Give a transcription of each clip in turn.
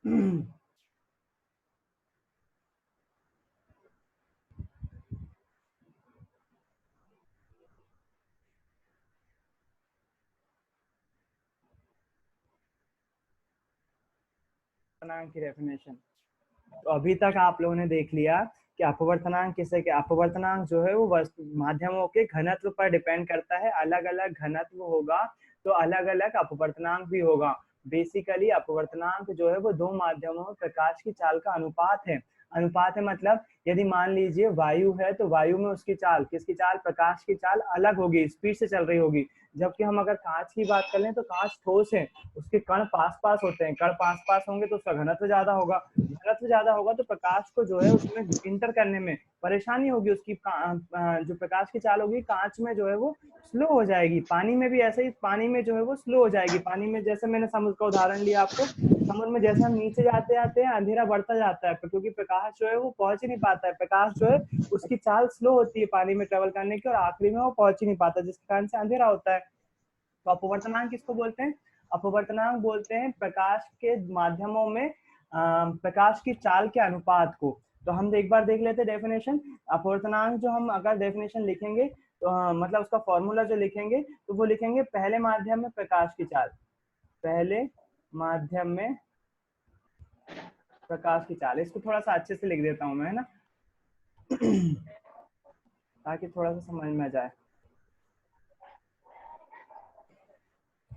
अपवर्तनांक की डेफिनेशन। तो अभी तक आप लोगों ने देख लिया कि अपवर्तनांक किसे के अपवर्तनांक जो है वो माध्यमों के घनत्व पर डिपेंड करता है। अलग अलग घनत्व होगा तो अलग अलग अपवर्तनांक भी होगा। बेसिकली अपवर्तनांक जो है वो दो माध्यमों में प्रकाश की चाल का अनुपात है। अनुपात है मतलब यदि मान लीजिए वायु है तो वायु में उसकी चाल, किसकी चाल, प्रकाश की चाल अलग होगी, स्पीड से चल रही होगी। जबकि हम अगर कांच की बात कर लें तो कांच ठोस है, उसके कण पास पास होते हैं, कण पास पास होंगे तो उसका घनत्व ज्यादा होगा, घनत्व ज्यादा होगा तो प्रकाश को जो है उसमें इंटर करने में परेशानी होगी, उसकी जो प्रकाश की चाल होगी कांच में जो है वो स्लो हो जाएगी। पानी में भी ऐसे ही, पानी में जो है वो स्लो हो जाएगी। पानी में जैसे मैंने समुद्र का उदाहरण लिया आपको, समुद्र में जैसे हम नीचे जाते जाते हैं अंधेरा बढ़ता जाता है क्योंकि प्रकाश जो है वो पहुंच ही नहीं पाता है। प्रकाश जो है उसकी चाल स्लो होती है पानी में ट्रेवल करने की और आखिरी में वो पहुंच ही नहीं पाता, जिसके कारण से अंधेरा होता है। तो अपवर्तनांक किसको बोलते हैं? अपवर्तनांक बोलते हैं प्रकाश के माध्यमों में प्रकाश की चाल के अनुपात को। तो हम एक बार देख लेते हैं डेफिनेशन। अपवर्तनांक जो हम अगर डेफिनेशन लिखेंगे तो मतलब उसका फॉर्मूला जो लिखेंगे तो वो लिखेंगे पहले माध्यम में प्रकाश की चाल, पहले माध्यम में प्रकाश की चाल। इसको थोड़ा सा अच्छे से लिख देता हूं मैं, है ना, ताकि थोड़ा सा समझ में आ जाए।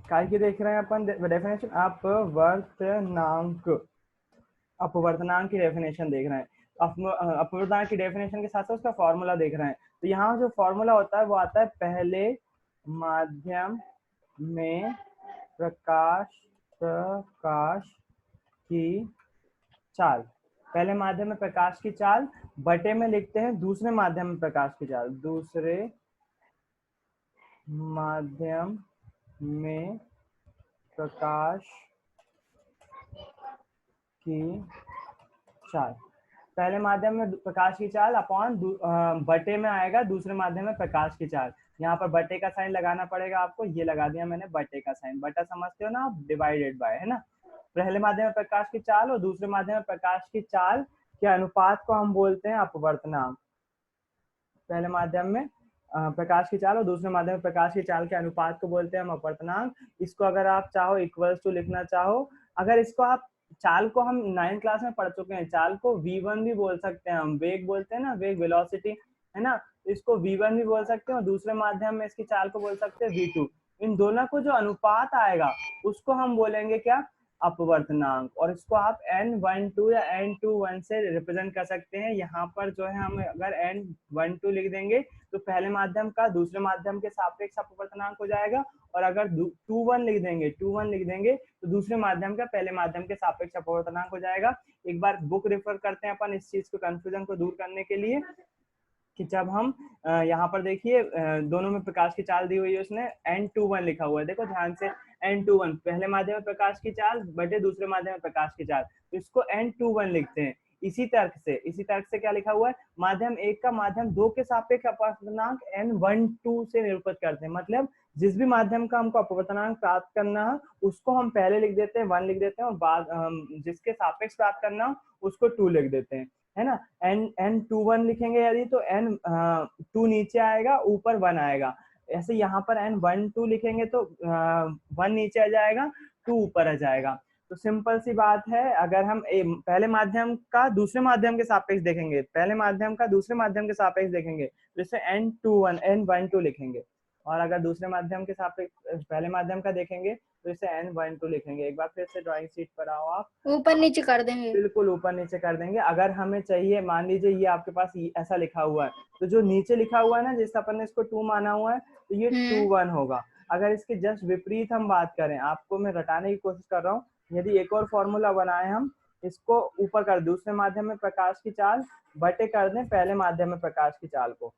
काय की देख रहे हैं अपन डेफिनेशन? अपवर्तनांक, अपवर्तनांक की डेफिनेशन देख रहे हैं। अपवर्तनांक की डेफिनेशन के साथ साथ उसका फॉर्मूला देख रहे हैं। तो यहाँ जो फॉर्मूला होता है वो आता है पहले माध्यम में प्रकाश की चाल। पहले माध्यम में प्रकाश की चाल बटे में लिखते हैं दूसरे माध्यम में प्रकाश की चाल, दूसरे माध्यम में प्रकाश की चाल। पहले माध्यम में प्रकाश की चाल अपॉन बटे में आएगा दूसरे माध्यम में प्रकाश की चाल। यहाँ पर बटे का साइन लगाना पड़ेगा आपको, ये लगा दिया मैंने बटे का साइन। बटा समझते हो ना आप, डिवाइडेड बाय, है ना। पहले माध्यम में प्रकाश की चाल और दूसरे माध्यम में प्रकाश की चाल के अनुपात को हम बोलते हैं अपवर्तनांक। पहले माध्यम में प्रकाश की चाल और दूसरे माध्यम में प्रकाश की चाल के अनुपात को बोलते हैं हम अपवर्तनांक। इसको अगर आप चाहो इक्वल्स टू लिखना चाहो, अगर इसको आप चाल को हम 9th क्लास में पढ़ चुके हैं, चाल को v1 भी बोल सकते हैं हम, वेग बोलते हैं ना, वेग वेलोसिटी, है ना। इसको v1 भी बोल सकते हैं और दूसरे माध्यम में इसकी चाल को बोल सकते हैं v2। इन दोनों को जो अनुपात आएगा उसको हम बोलेंगे क्या? अपवर्तनांक। और इसको आप n12 या n21 से रिप्रेजेंट कर सकते हैं। यहाँ पर जो है हम अगर n12 लिख देंगे तो पहले माध्यम का दूसरे माध्यम के सापेक्ष अपवर्तनांक हो जाएगा, और अगर 21 लिख देंगे, 21 लिख देंगे तो दूसरे माध्यम का पहले माध्यम के सापेक्ष अपवर्तनांक हो जाएगा। एक बार बुक रेफर करते हैं अपन इस चीज को, कंफ्यूजन को दूर करने के लिए, कि जब हम यहाँ पर देखिए दोनों में प्रकाश की चाल दी हुई है, उसने n21 लिखा हुआ है, देखो ध्यान से, n21 पहले माध्यम में प्रकाश की चाल बटे दूसरे माध्यम में प्रकाश की चाल, तो इसको n21 लिखते हैं। इसी तर्क से क्या लिखा हुआ है? माध्यम एक का माध्यम दो के सापेक्ष अपवर्तनांक n12 से निरूपित करते हैं। मतलब जिस भी माध्यम का हमको अपवर्तनांक प्राप्त करना है उसको हम पहले लिख देते हैं 1 लिख देते हैं, और बाद जिसके सापेक्ष प्राप्त करना हो उसको 2 लिख देते हैं, है ना। n21 लिखेंगे यदि तो n2 नीचे आएगा, ऊपर 1 आएगा। ऐसे यहाँ पर n12 लिखेंगे तो 1 नीचे आ जाएगा, 2 ऊपर आ जाएगा। तो सिंपल सी बात है, अगर हम पहले माध्यम का दूसरे माध्यम के सापेक्ष देखेंगे, पहले माध्यम का दूसरे माध्यम के सापेक्ष देखेंगे तो इसे n12 लिखेंगे, और अगर दूसरे माध्यम के सापेक्ष पहले माध्यम का देखेंगे तो इसे n12 लिखेंगे। एक बार फिर से ड्राइंग शीट पर आओ आप, ऊपर नीचे कर देंगे। बिल्कुल ऊपर नीचे कर देंगे। अगर हमें चाहिए, मान लीजिए ये आपके पास ऐसा लिखा हुआ है, तो जो नीचे लिखा हुआ है ना, जिस अपन ने इसको 2 माना हुआ है, तो ये 21 होगा। अगर इसके जस्ट विपरीत हम बात करें, आपको मैं रटाने की कोशिश कर रहा हूँ, यदि एक और फॉर्मूला बनाए हम, इसको ऊपर कर दूसरे माध्यम में प्रकाश की चाल बटे कर दें पहले माध्यम में प्रकाश की चाल को,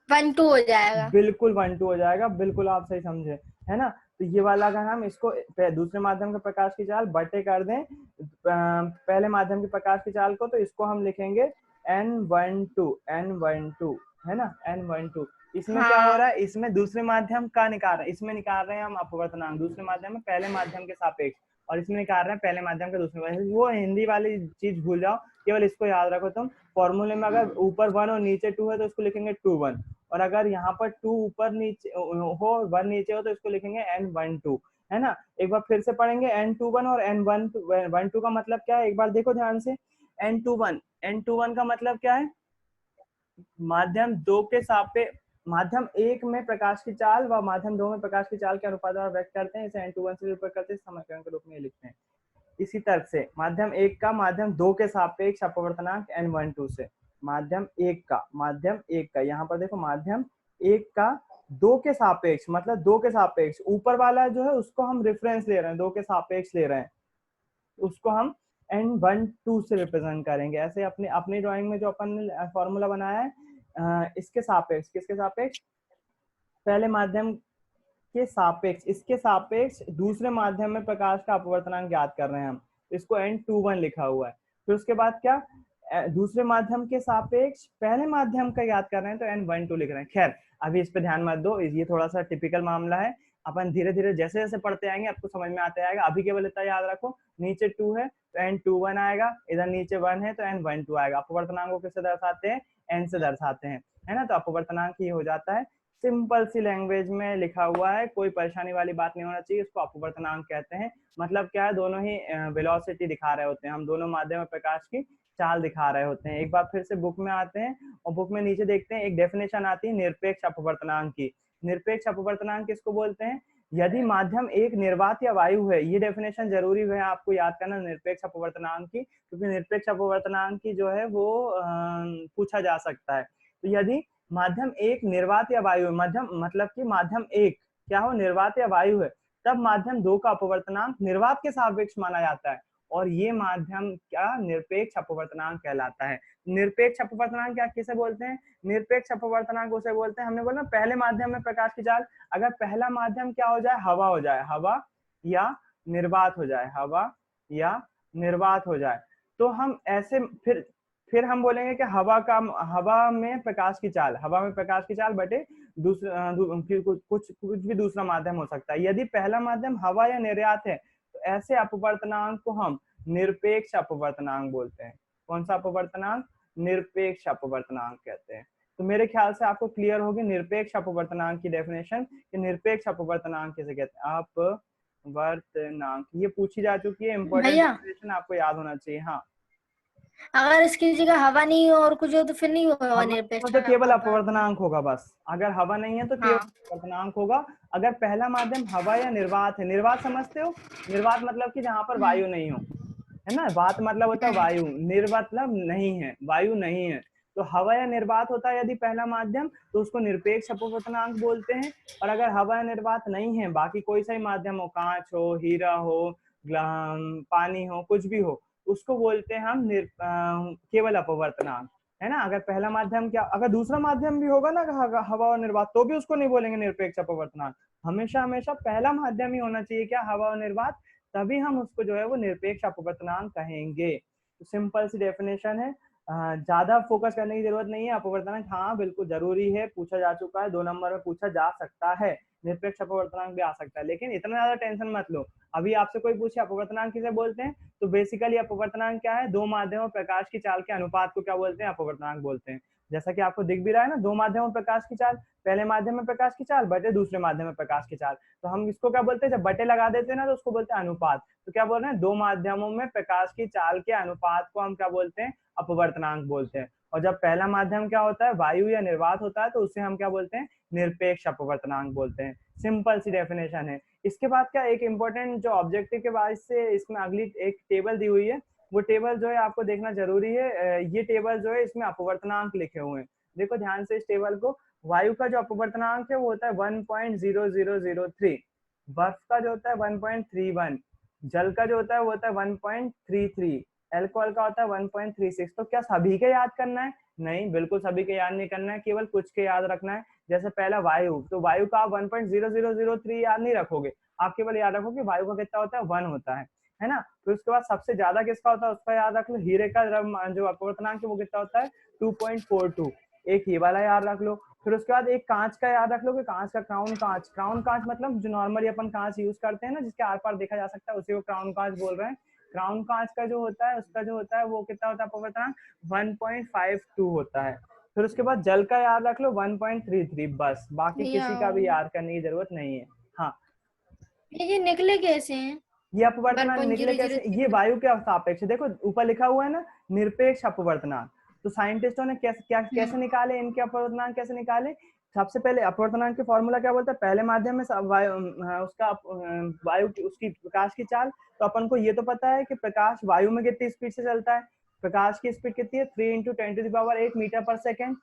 1-2 हो जाएगा। बिल्कुल 1-2 हो जाएगा, बिल्कुल आप सही समझे, है ना। तो ये वाला अगर हम इसको दूसरे माध्यम के प्रकाश की चाल बटे कर दें पहले माध्यम के प्रकाश की चाल को, तो इसको हम लिखेंगे n12, है ना, n12। इसमें क्या हो रहा है? इसमें दूसरे माध्यम का निकाल रहे हैं, इसमें निकाल रहे हैं हम अपवर्तनांक दूसरे माध्यम में पहले माध्यम के सापेक्ष। और इसमें निकाल रहे हैं पहले माध्यम का दूसरे माध्यम। वो हिंदी वाली चीज भूल जाओ, केवल इसको याद रखो तुम। फॉर्मूले में अगर ऊपर 1 और नीचे 2 है तो इसको लिखेंगे 2 1, और अगर यहाँ पर 2 ऊपर नीचे हो 1 नीचे हो तो इसको लिखेंगे n1 2, है ना। एक बार फिर से पढ़ेंगे n21 और n1 2 का मतलब क्या है, एक बार देखो ध्यान से। n21 का मतलब क्या है, माध्यम 2 के सापेक्ष, माध्यम 1 में प्रकाश की चाल व माध्यम 2 में प्रकाश की चाल के अनुपात द्वारा व्यक्त करते हैं, इसे n21 से रिप्रेजेंट करते हैं, समीकरण के रूप में लिखते हैं। इसी तर्क से माध्यम 1 का माध्यम 2 के सापेक्ष अपवर्तनांक n12 से, माध्यम 1 का यहाँ पर देखो माध्यम 1 का 2 के सापेक्ष, मतलब 2 के सापेक्ष, ऊपर वाला जो है उसको हम रेफरेंस ले रहे हैं, 2 के सापेक्ष ले रहे हैं, उसको हम n12 से रिप्रेजेंट करेंगे। ऐसे अपनी अपनी ड्राइंग में जो अपन ने फॉर्मूला बनाया है, इसके सापेक्ष, किसके सापेक्ष, पहले माध्यम के सापेक्ष, इसके सापेक्ष दूसरे माध्यम में प्रकाश का अपवर्तनांक ज्ञात कर रहे हैं हम, इसको n21 लिखा हुआ है। फिर उसके बाद क्या, दूसरे माध्यम के सापेक्ष पहले माध्यम का याद कर रहे हैं तो n12 लिख रहे हैं। खैर अभी इस पे ध्यान मत दो, ये थोड़ा सा टिपिकल मामला है, अपन धीरे धीरे जैसे जैसे पढ़ते आएंगे आपको समझ में आता आएगा। अभी केवल इतना याद रखो, नीचे 2 है तो n21 आएगा, इधर नीचे 1 है तो n12 आएगा। अपवर्तनांक को किससे दर्शाते हैं, n से दर्शाते हैं, है ना। तो अपवर्तनांक ही हो जाता है, सिंपल सी लैंग्वेज में लिखा हुआ है, कोई परेशानी वाली बात नहीं होना चाहिए। इसको अपवर्तनांक कहते हैं। मतलब क्या है, दोनों ही वेलोसिटी दिखा रहे होते हैं, हम दोनों माध्यम में प्रकाश की चाल दिखा रहे होते हैं। एक बार फिर से बुक में आते हैं और बुक में नीचे देखते हैं एक डेफिनेशन आती है निरपेक्ष अपवर्तनांक की। निरपेक्ष अपवर्तनांक किसको बोलते हैं, यदि माध्यम एक निर्वात या वायु है, ये डेफिनेशन जरूरी है आपको याद करना निरपेक्ष अपवर्तनांक की, क्योंकि निरपेक्ष अपवर्तनांक की जो है वो पूछा जा सकता है। तो यदि माध्यम एक निर्वात या वायु, माध्यम मतलब कि माध्यम एक क्या हो, निर्वात या वायु है, तब माध्यम 2 का अपवर्तनांक निर्वात के सापेक्ष माना जाता है, और ये माध्यम क्या निरपेक्ष अपवर्तनांक कहलाता है। निरपेक्ष अपवर्तनांक क्या किसे बोलते हैं, निरपेक्ष अपवर्तनांक उसे बोलते हैं, हमने बोला पहले माध्यम में प्रकाश की चाल, अगर पहला माध्यम क्या हो जाए, हवा हो जाए, हवा या निर्वात हो जाए, हवा या निर्वात हो जाए, तो हम ऐसे फिर हम बोलेंगे कि हवा में प्रकाश की चाल, हवा में प्रकाश की चाल बटे दूसरा कुछ भी दूसरा माध्यम हो सकता है। यदि पहला माध्यम हवा या निर्यात है तो ऐसे अपवर्तनांक को हम निरपेक्ष अपवर्तनांक बोलते हैं। कौन सा अपवर्तनांक, निरपेक्ष अपवर्तनांक कहते हैं। तो मेरे ख्याल से आपको क्लियर होगी निरपेक्ष अपवर्तनांक की डेफिनेशन, कि निरपेक्ष अपवर्तनांक किसे कहते हैं, अपवर्तनांक। ये पूछी जा चुकी है, इंपॉर्टेंट डेफिनेशन आपको याद होना चाहिए। हाँ, अगर इसकी जगह हवा नहीं हो और कुछ हो तो फिर नहीं होगा हवा निरपेक्ष तो केवल अपवर्तनांक होगा बस, अगर हवा नहीं है तो केवल हाँ। अपवर्तनांक होगा। अगर पहला माध्यम हवा या निर्वात है, निर्वात समझते हो, निर्वात मतलब कि जहां पर वायु नहीं हो, है ना। वात मतलब होता है वायु, मतलब नहीं है, वायु नहीं है, तो हवा या निर्वात होता है यदि पहला माध्यम, तो उसको निरपेक्ष अपवर्तनांक बोलते हैं। और अगर हवा या निर्वात नहीं है, बाकी कोई सा ही माध्यम हो, कांच हो, हीरा हो, पानी हो, कुछ भी हो, उसको बोलते हैं हम केवल अपवर्तनांक, है ना। अगर पहला माध्यम क्या, अगर दूसरा माध्यम भी होगा ना हवा और निर्वात, तो भी उसको नहीं बोलेंगे निरपेक्ष अपवर्तनांक। हमेशा हमेशा पहला माध्यम ही होना चाहिए क्या, हवा और निर्वात, तभी हम उसको जो है वो निरपेक्ष अपवर्तनांक कहेंगे। तो सिंपल सी डेफिनेशन है, ज्यादा फोकस करने की जरूरत नहीं है। अपवर्तनांक हाँ बिल्कुल जरूरी है, पूछा जा चुका है, 2 नंबर में पूछा जा सकता है, निरपेक्ष अपवर्तनांक भी आ सकता है, लेकिन इतना ज्यादा टेंशन मत लो। अभी आपसे कोई पूछे अपवर्तनांक किसे बोलते हैं, तो बेसिकली अपवर्तनांक क्या है, 2 माध्यमों प्रकाश की चाल के अनुपात को क्या बोलते हैं, अपवर्तनांक बोलते हैं। जैसा कि आपको दिख भी रहा है ना, 2 माध्यमों प्रकाश की चाल, पहले माध्यम में प्रकाश की चाल बटे दूसरे माध्यम में प्रकाश की चाल, तो हम इसको क्या बोलते हैं, जब बटे लगा देते हैं ना तो उसको बोलते हैं अनुपात। तो क्या बोल रहे हैं, 2 माध्यमों में प्रकाश की चाल के अनुपात को हम क्या बोलते हैं, अपवर्तनांक बोलते हैं। और जब पहला माध्यम क्या होता है, वायु या निर्वात होता है, तो उसे हम क्या बोलते हैं, निरपेक्ष अपवर्तनांक बोलते हैं। सिंपल सी डेफिनेशन है। इसके बाद क्या, एक इंपॉर्टेंट जो ऑब्जेक्टिव के बाद से इसमें अगली एक टेबल दी हुई है, वो टेबल जो है आपको देखना जरूरी है। ये टेबल जो है इसमें अपवर्तनांक लिखे हुए हैं, देखो ध्यान से इस टेबल को। वायु का जो अपवर्तनांक है वो होता है 1.0003, बर्फ का जो होता है 1.31, जल का जो होता है वो होता है 1.33, एल्कोहल का होता है 1.36। तो क्या सभी के याद करना है, नहीं, बिल्कुल सभी के याद नहीं करना है, केवल कुछ के याद रखना है। जैसे पहला वायु, तो वायु का आप 1.0003 याद नहीं रखोगे, आप केवल याद रखो कि वायु का कितना होता है, 1 होता है ना। फिर उसके बाद सबसे ज्यादा किसका होता है उसका याद रख लो, हीरे का जो अपवर्तनांक है वो कितना होता है, 2.42, एक ये वाला याद रख लो। फिर उसके बाद एक कांच का याद रख लो कि कांच का क्राउन कांच, क्राउन कांच मतलब जो नॉर्मली अपन कांच यूज करते हैं ना जिसके आर पार देखा जा सकता है, उसी को क्राउन कांच बोल रहे हैं। क्राउन कांच का जो होता है उसका जो होता है वो कितना होता है अपवर्तनांक 1.52 होता है। फिर उसके बाद जल का याद रख लो 1.33, बस बाकी किसी का भी याद करने की जरूरत नहीं है। हाँ ये निकले कैसे हैं? ये अपवर्तनांक निकले कैसे, ये 1.003। वायु के सापेक्ष है। देखो ऊपर लिखा हुआ है ना निरपेक्ष अपवर्तनांक, तो साइंटिस्टों ने कैसे निकाले इनके अपवर्तनांक, कैसे निकाले। सबसे पहले अपवर्तनांक के फॉर्मूला क्या बोलता है, पहले माध्यम में उसका वायु की उसकी प्रकाश की चाल। तो अपन को ये तो पता है कि प्रकाश वायु में कितनी स्पीड से चलता है, प्रकाश की स्पीड कितनी है 3 × 10⁸ मीटर पर सेकेंड,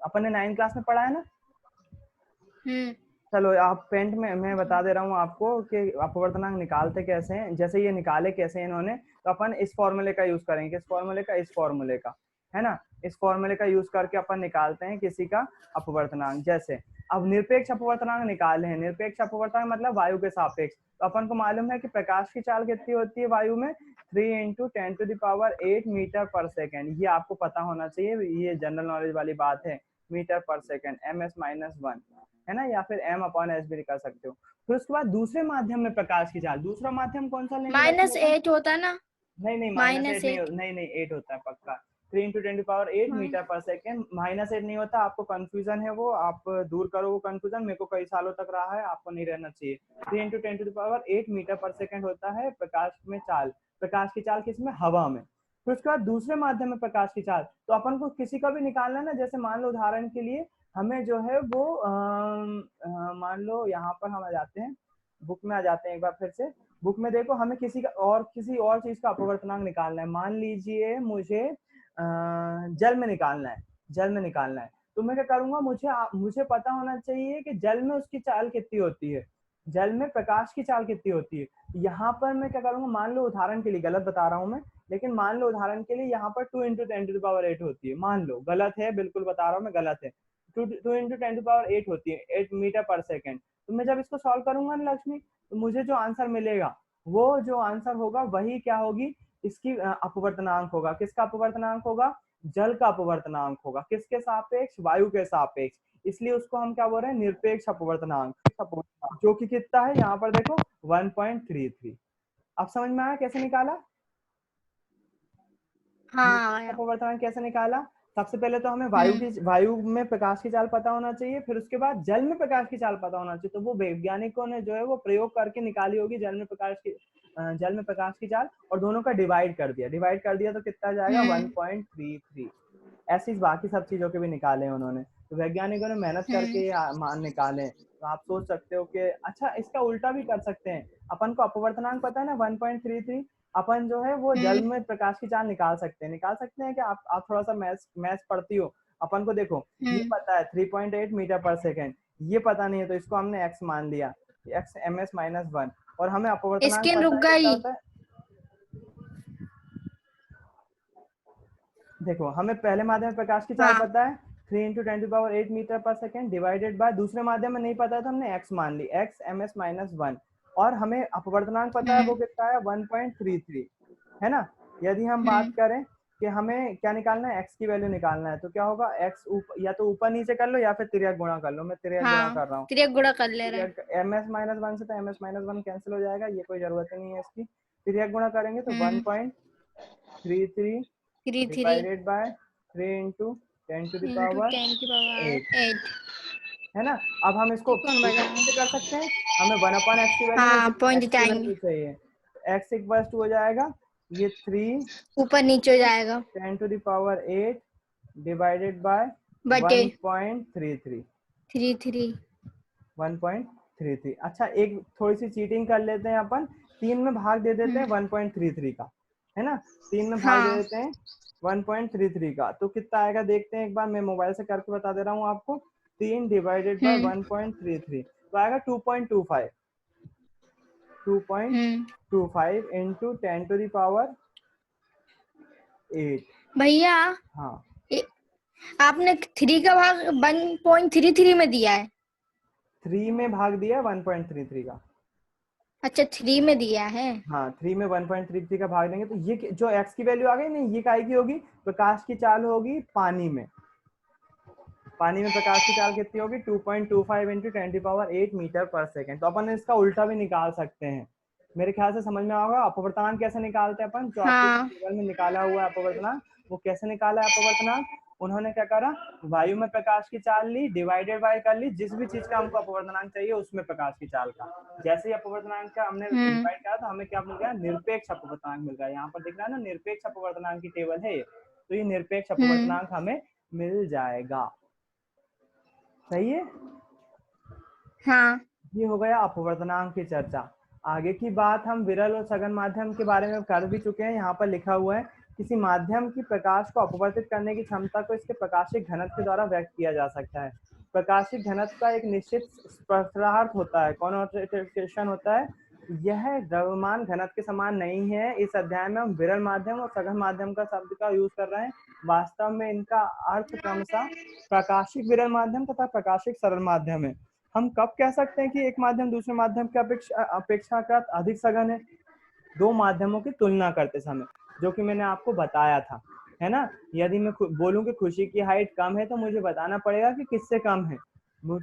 अपन ने 9th क्लास में पढ़ा है ना। चलो आप पेंट में मैं बता दे रहा हूँ आपको कि अपवर्तनांक निकालते कैसे हैं। जैसे ये निकाले कैसे हैं इन्होंने, तो अपन इस फॉर्मूले का यूज करेंगे, इस फॉर्मूले का है ना, इस फॉर्मूले का यूज करके अपन निकालते हैं किसी का अपवर्तनांक। जैसे अब निरपेक्ष अपवर्तनांक निकाले हैं, निरपेक्ष अपवर्तनांक मतलब वायु के सापेक्ष। तो अपन को मालूम है कि प्रकाश की चाल कितनी होती है वायु में 3 × 10⁸ मीटर पर सेकेंड। ये आपको पता होना चाहिए, ये जनरल नॉलेज वाली बात है, मीटर पर सेकेंड ms-1 है ना, या फिर m/s भी कर सकते हो। फिर उसके बाद दूसरे माध्यम में प्रकाश की चाल, दूसरा माध्यम कौन सा लेंगे -8 होता है ना? नहीं -8 नहीं 8 होता है पक्का। 3 × 10⁸ मीटर पर सेकेंड, -8 नहीं होता। आपको कंफ्यूजन है वो आप दूर करो वो कंफ्यूजन, मेरे को कई सालों तक रहा है, आपको नहीं रहना चाहिए। 3 × 10⁸ मीटर पर सेकेंड होता है प्रकाश में चाल, प्रकाश की चाल किसमें, हवा में। फिर उसके बाद दूसरे माध्यम में प्रकाश की चाल, तो अपन को किसी का भी निकालना है ना। जैसे मान लो उदाहरण के लिए हमें जो है वो मान लो यहाँ पर हम आ जाते हैं, बुक में आ जाते हैं एक बार फिर से। बुक में देखो हमें किसी और चीज का अपवर्तनांक निकालना है। मान लीजिए मुझे जल में निकालना है, जल में निकालना है। तो मैं क्या करूंगा, मुझे पता होना चाहिए कि जल में उसकी चाल कितनी होती है, जल में प्रकाश की चाल कितनी होती है। यहाँ पर मैं क्या करूंगा, मान लो उदाहरण के लिए, गलत बता रहा हूँ मैं, लेकिन मान लो उदाहरण के लिए यहाँ पर 2 × 10⁸ होती है। मान लो गलत है, बिल्कुल बता रहा हूँ मैं, गलत है। 2 × 10⁸ होती है 8 मीटर पर सेकेंड। तो मैं जब इसको सॉल्व करूंगा ना लक्ष्मी, तो मुझे जो आंसर मिलेगा वो जो आंसर होगा वही क्या होगी, इसकी अपवर्तनांक होगा। किसका अपवर्तनांक होगा, जल का अपवर्तनांक होगा। किसके सापेक्ष, वायु के सापेक्ष। इसलिए उसको हम क्या बोल रहे हैं, निरपेक्ष अपवर्तनांक, जो कि कितना है यहाँ पर देखो 1.33। अब समझ में आया कैसे निकाला, हाँ। अपवर्तनांक कैसे निकाला। सबसे पहले तो हमें वायु में प्रकाश की चाल पता होना चाहिए, फिर उसके बाद जल में प्रकाश की चाल पता होना चाहिए। तो वो वैज्ञानिकों ने जो है वो प्रयोग करके निकाली होगी जल में प्रकाश की चाल, और दोनों का डिवाइड कर दिया तो कितना जाएगा 1.33। ऐसी बाकी सब चीजों के भी निकाले उन्होंने, तो वैज्ञानिकों ने मेहनत करके मान निकाले। तो आप सोच सकते हो कि अच्छा इसका उल्टा भी कर सकते हैं। अपन को अपवर्तनांक पता है ना 1.33, अपन जो है वो जल में प्रकाश की चाल निकाल सकते हैं कि आप थोड़ा सा मैथ्स पढ़ती हो। अपन को देखो ये पता है 3.8 मीटर पर सेकेंड, ये पता नहीं है तो इसको हमने x मान लिया, x ms-1, और हमें अपवर्तनांक पता है कितना होता है। देखो हमें पहले माध्यम में प्रकाश की चाल पता है 3 × 10⁸ मीटर पर सेकेंड डिवाइडेड बाय, दूसरे माध्यम में नहीं पता तो हमने x मान ली, x ms-1, और हमें अपवर्तनांक पता है वो कितना है 1.33 है ना। यदि हम बात करें कि हमें क्या निकालना है, x की वैल्यू निकालना है, तो क्या होगा, x या तो ऊपर नीचे कर लो या फिर तिर्यक गुणा कर लो। मैं तिर्यक गुणा कर रहा हूँ, तिर्यक गुणा कर ले रहे हैं। ms-1 से तो ms-1 कैंसिल हो जाएगा, ये कोई जरूरत ही नहीं है इसकी। तिर्यक गुणा करेंगे तो 1.33 डिवाइडेड बाय 3 × 10⁸ है ना। अब हम इसको कर सकते हैं, हमें 1/x की वैल्यू चाहिए, x = हो जाएगा ये 3 ऊपर नीचे हो जाएगा 10⁸ डिवाइडेड बाय बटे 1.33। अच्छा एक थोड़ी सी चीटिंग कर लेते हैं अपन, 3 में भाग दे देते हैं 1.33 का, है ना, 3 में भाग दे देते हैं 1.33 का, तो कितना आएगा देखते हैं एक बार, मैं मोबाइल से करके बता दे रहा हूँ आपको। 3 डिवाइडेड बाय 1.33 तो आएगा 2.25 into 10⁸ भैया। हाँ आपने 3 का भाग 1.33 में दिया है, 3 में भाग दिया 1.33 का। अच्छा 3 में दिया है, हाँ 3 में 1.33 का भाग देंगे तो ये जो x की वैल्यू आ गई ना, ये काय की होगी, प्रकाश की चाल होगी पानी में, पानी में प्रकाश की चाल कितनी होगी 2.25 × 10⁸ मीटर पर सेकेंड। तो अपन इसका उल्टा भी निकाल सकते हैं। मेरे ख्याल से समझ में होगा अपवर्तनांक कैसे निकालते हैं अपन, जो आपके हाँ। टेबल में निकाला हुआ है अपवर्तनांक, वो कैसे निकाला है अपवर्तनांक। उन्होंने क्या करा, वायु में प्रकाश की चाल ली, डिवाइडेड बाय कर ली जिस भी चीज का हमको अपवर्तनांक चाहिए उसमें प्रकाश की चाल का। जैसे ही अपवर्तनांक का हमने डिवाइड किया तो हमें क्या मिल गया, निरपेक्ष अपवर्तनांक मिल गया। यहाँ पर दिख रहा है ना, निरपेक्ष अपवर्तनांक की टेबल है ये। तो ये निरपेक्ष अपवर्तनांक हमें मिल जाएगा। सही है। हाँ। ये हो गया अपवर्तनांक की चर्चा। आगे की बात हम विरल और सघन माध्यम के बारे में कर भी चुके हैं। यहाँ पर लिखा हुआ है, किसी माध्यम की प्रकाश को अपवर्तित करने की क्षमता को इसके प्रकाशिक घनत्व के द्वारा व्यक्त किया जा सकता है। प्रकाशिक घनत्व का एक निश्चित स्पर्शार्थ होता है, कॉन्सन्ट्रेशन होता है। यह द्रव्यमान घनत्व के समान नहीं है। इस अध्याय में हम विरल माध्यम और सघन माध्यम का शब्द का यूज कर रहे हैं। वास्तव में इनका अर्थ क्रमशः प्रकाशिक विरल माध्यम तथा प्रकाशिक सरल माध्यम है। हम कब कह सकते हैं कि एक माध्यम दूसरे माध्यम की अपेक्षाकृत अधिक सघन है? दो माध्यमों की तुलना करते समय, जो कि मैंने आपको बताया था, है ना। यदि मैं बोलूं कि खुशी की हाइट कम है तो मुझे बताना पड़ेगा कि किससे कम है।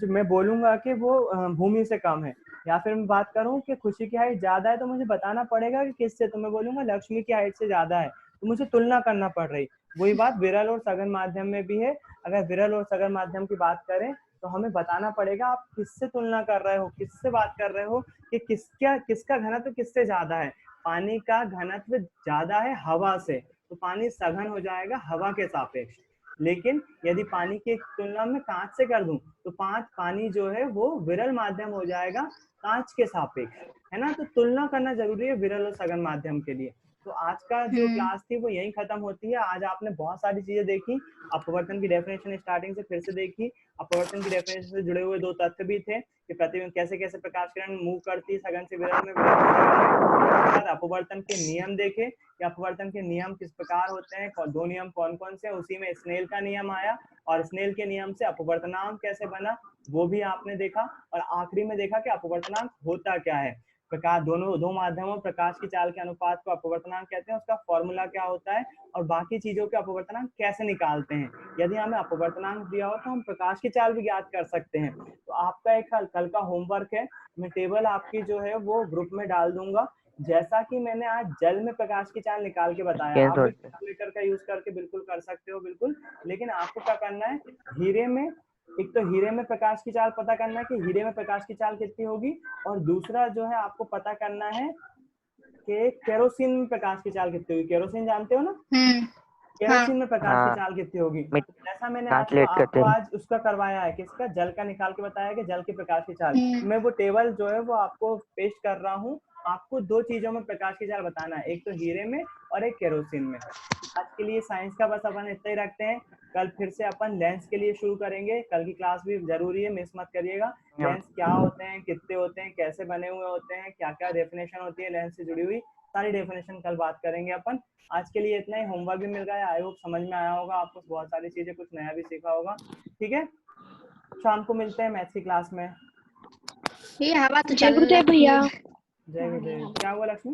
मैं बोलूंगा कि वो भूमि से कम है, या फिर मैं बात करूं कि खुशी की हाइट ज्यादा है तो मुझे बताना पड़ेगा कि किससे। तो मैं बोलूंगा लक्ष्मी की हाइट से ज्यादा है, तो मुझे तुलना करना पड़ रही। वही बात विरल और सघन माध्यम में भी है। अगर विरल और सघन माध्यम की बात करें तो हमें बताना पड़ेगा आप किससे तुलना कर रहे हो, किससे बात कर रहे हो, कि किसका घनत्व किससे ज्यादा है। पानी का घनत्व ज्यादा है हवा से, तो पानी सघन हो जाएगा हवा के सापेक्ष। लेकिन यदि पानी की तुलना में कांच से कर दूं तो पानी जो है वो विरल माध्यम हो जाएगा कांच के सापेक्ष, है ना। तो तुलना करना जरूरी है विरल और सघन माध्यम के लिए। तो आज का जो क्लास थी वो यही खत्म होती है। आज आपने बहुत सारी चीजें देखी, अपवर्तन की डेफिनेशन स्टार्टिंग से फिर से देखी। अपवर्तन की डेफिनेशन से जुड़े हुए दो तथ्य भी थे कि प्रतिबिंब कैसे कैसे प्रकाश किरण मूव करती है सघन से विरल में, विरल से सघन में। अपवर्तन के नियम देखे कि अपवर्तन के नियम किस प्रकार होते हैं, दो नियम कौन कौन से, उसी में स्नेल का नियम आया, और स्नेल के नियम से अपवर्तनांक कैसे बना वो भी आपने देखा। और आखिरी में देखा कि अपवर्तनांक होता क्या है। प्रकाश दो माध्यमों प्रकाश की चाल के अनुपात को अपवर्तनांक कहते हैं, उसका फॉर्मूला क्या होता है, और बाकी चीजों के अपवर्तनांक कैसे निकालते हैं। यदि हमें अपवर्तनांक दिया हो तो हम प्रकाश की चाल भी ज्ञात कर सकते हैं। तो आपका एक कल का होमवर्क है, मैं टेबल आपकी जो है वो ग्रुप में डाल दूंगा। जैसा कि मैंने आज जल में प्रकाश की चाल निकाल के बताया, आप भी कैलकुलेटर का यूज करके बिल्कुल कर सकते हो, बिल्कुल। लेकिन आपको क्या करना है, हीरे में, एक तो हीरे में प्रकाश की चाल पता करना है कि हीरे में प्रकाश की चाल कितनी होगी, और दूसरा जो है आपको पता करना है कि केरोसिन में प्रकाश की चाल कितनी होगी। केरोसिन जानते हो ना, केरोसिन में प्रकाश की चाल कितनी होगी। जैसा मैंने आपको आज उसका करवाया है, किसका, जल का निकाल के बताया कि जल की प्रकाश की चाल। मैं वो टेबल जो है वो आपको पेस्ट कर रहा हूँ। आपको दो चीजों में प्रकाश की चाल बताना है, एक तो हीरे में और एक केरोसिन में। आज के लिए साइंस का बस अपन इतना ही रखते हैं। कल फिर से अपन लेंस के लिए शुरू करेंगे। कल की क्लास भी जरूरी है, मिस मत करिएगा। लेंस क्या होते हैं, कितने होते हैं, कैसे बने हुए होते हैं, क्या क्या डेफिनेशन होती है लेंस से जुड़ी हुई, सारी डेफिनेशन कल बात करेंगे अपन। आज के लिए इतना ही। होमवर्क भी मिल गया है, आई होप समझ में आया होगा आपको, बहुत सारी चीजें, कुछ नया भी सीखा होगा। ठीक है, शाम को मिलते हैं मैथ्स की क्लास में। ये हवा तो चल रही है भैया। जय गुरुदेव। क्या हुआ लक्ष्मी?